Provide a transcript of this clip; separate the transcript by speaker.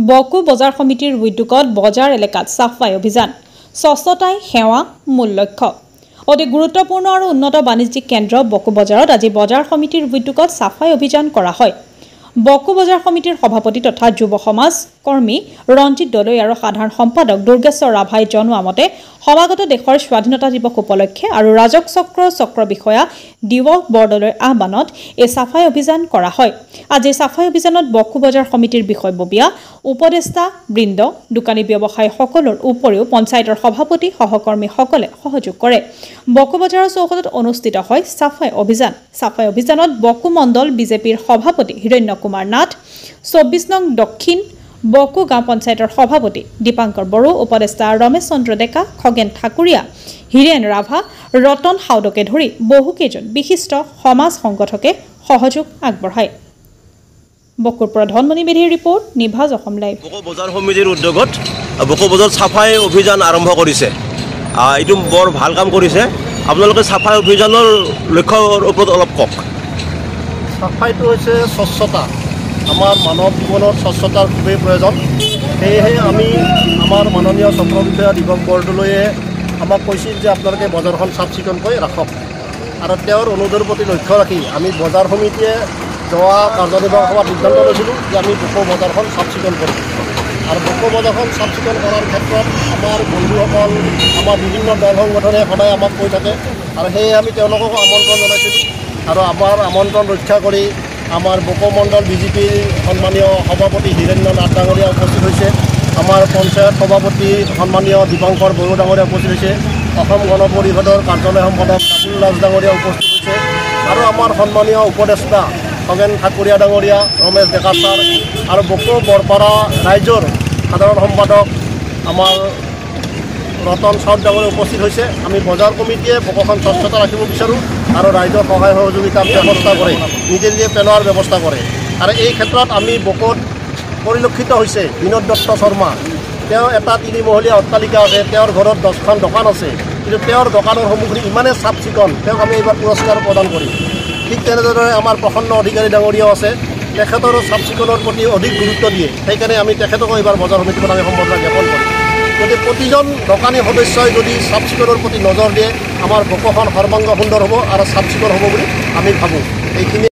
Speaker 1: বকো বজাৰ সমিতিৰ উদ্যোগত বজাৰ এলেকাত সাফাই অভিযান স্বচ্ছতাই সেৱা মূল লক্ষ্য অতি গুৰুত্বপূৰ্ণ আৰু উন্নত বাণিজ্যিক কেন্দ্ৰ বকো বজাৰত আজি বজাৰ সমিতিৰ উদ্যোগত সাফাই অভিযান কৰা হয় বকো বজাৰ সমিতিৰ সভাপতি তথা যুৱ সমাজ কৰ্মী ৰঞ্জিত দলৈ আৰু সাধাৰণ সম্পাদক দুৰ্গেশ্বৰ ৰাভাই জনোৱা মতে সমাগত দেশৰ স্বাধীনতা দিৱস উপলক্ষে আৰু ৰাজক চক্ৰ বিষয়া দিৱস বৰদলৈৰ আহ্বানত এই সাফাই অভিযান কৰা হয় আজি সাফাই অভিযানত বকো বজাৰ সমিতিৰ বিষয়ববীয়া উপদেষ্টা বৃন্দ দোকানী ব্যৱসায়ী সকলৰ উপৰিও পঞ্চায়তৰ সভাপতি সহকৰ্মীসকলে সহযোগ কৰে বকো বজাৰৰ চৌহদত অনুষ্ঠিত হয় সাফাই অভিযানত বকো মণ্ডল বিজেপিৰ সভাপতি হিৰণ্য কুমাৰ নাথ 24 নং দক্ষিণ বকো গাঁও পঞ্চায়তৰ সভাপতি দীপাংকৰ বড়ো উপদেষ্টা ৰমেশ চন্দ্ৰ ডেকা খগেন ঠাকুৰীয়া হিৰেন ৰাভা ৰতন হাউদকে ধৰি বহুকেইজন বিশিষ্ট সমাজ সংগঠকে সহযোগ আগবঢ়ায় বকোৰ প্ৰধানমন্ত্ৰী মেধিৰ ৰিপৰ্ট নিভাজ অসম লাইভ
Speaker 2: বকো বজাৰ সমিতিৰ উদ্যোগত বকো বজাৰ সাফাই অভিযান আৰম্ভ কৰিছে এইটো বৰ ভাল কাম কৰিছে আপোনালোকে সাফাই অভিযানৰ লক্ষ্যৰ ওপৰত অলপ কওক
Speaker 3: সাফাইটো হৈছে স্বচ্ছতা আমাৰ মানৱ জীৱনত স্বচ্ছতাৰ খুবেই প্ৰয়োজন সেয়েহে আমি আমাৰ মাননীয় চক্ৰ বিষয়া দিৱস বৰদলৈয়ে আমাক কৈছিল যে আপোনালোকে বজাৰখন চাফ চিকুণকৈ ৰাখক আৰু তেওঁৰ অনুৰোধৰ প্ৰতি লক্ষ্য ৰাখি আমি বজাৰ সমিতিয়ে যোৱা কাৰ্যনিৰ্বাহক সভাত সিদ্ধান্ত লৈছিলোঁ যে আমি বকো বজাৰখন চাফ চিকুণ কৰিম আৰু বকো বজাৰখন চাফ চিকুণ কৰাৰ ক্ষেত্ৰত আমাৰ বন্ধুসকল আমাৰ বিভিন্ন দল সংগঠনে সদায় আমাক কৈ থাকে আৰু সেয়ে আমি তেওঁলোককো আমন্ত্ৰণ জনাইছিলোঁ আৰু আমাৰ আমন্ত্ৰণ ৰক্ষা কৰি আমাৰ বকো মণ্ডল বিজেপিৰ সন্মানীয় সভাপতি হিৰণ্য নাথ ডাঙৰীয়া উপস্থিত হৈছে আমাৰ পঞ্চায়ত সভাপতি সন্মানীয় দীপাংকৰ বড়ো ডাঙৰীয়া উপস্থিত হৈছে অসম গণ পৰিষদৰ কাৰ্যালয় সম্পাদক কাপুল ৰাজ ডাঙৰীয়া উপস্থিত হৈছে আৰু আমাৰ সন্মানীয় উপদেষ্টা খগেন ঠাকুৰীয়া ডাঙৰীয়া ৰমেশ ডেকা ছাৰ আৰু বকো বৰপাৰা ৰাইজৰ সাধাৰণ সম্পাদক আমাৰ ৰতন চাউদ ডাঙৰীয়া উপস্থিত হৈছে আমি বজাৰ কমিটিয়ে বকোখন স্বচ্ছতা ৰাখিব বিচাৰোঁ আৰু ৰাইজৰ সহায় সহযোগিতাৰ ব্যৱস্থা কৰে নিজে পেলোৱাৰ ব্যৱস্থা কৰে আৰু এই ক্ষেত্ৰত আমি বকোত পৰিলক্ষিত হৈছে বিনোদ দত্ত শৰ্মা তেওঁ এটা 3মহলীয়া অট্টালিকা আছে তেওঁৰ ঘৰত 10খন দোকান আছে কিন্তু তেওঁৰ দোকানৰ সন্মুখত ইমানেই চাফ চিকুণ তেওঁক আমি এইবাৰ পুৰস্কাৰ প্ৰদান কৰিম ঠিক তেনেদৰে আমাৰ প্ৰসন্ন অধিকাৰী ডাঙৰীয়াও আছে তেখেতৰ চাফ চিকুণৰ প্ৰতি অধিক গুৰুত্ব দিয়ে সেইকাৰণে আমি তেখেতকো এইবাৰ বজাৰ সমিতিত আমি সম্বৰ্ধনা জ্ঞাপন কৰিম গতিকে প্ৰতিজন দোকানী সদস্যই যদি চাফ চিকুণৰ প্ৰতি নজৰ দিয়ে আমাৰ বকোখন সৰ্বাংগ সুন্দৰ হ'ব আৰু চাফ চিকুণ হ'ব বুলি আমি ভাবোঁ এইখিনি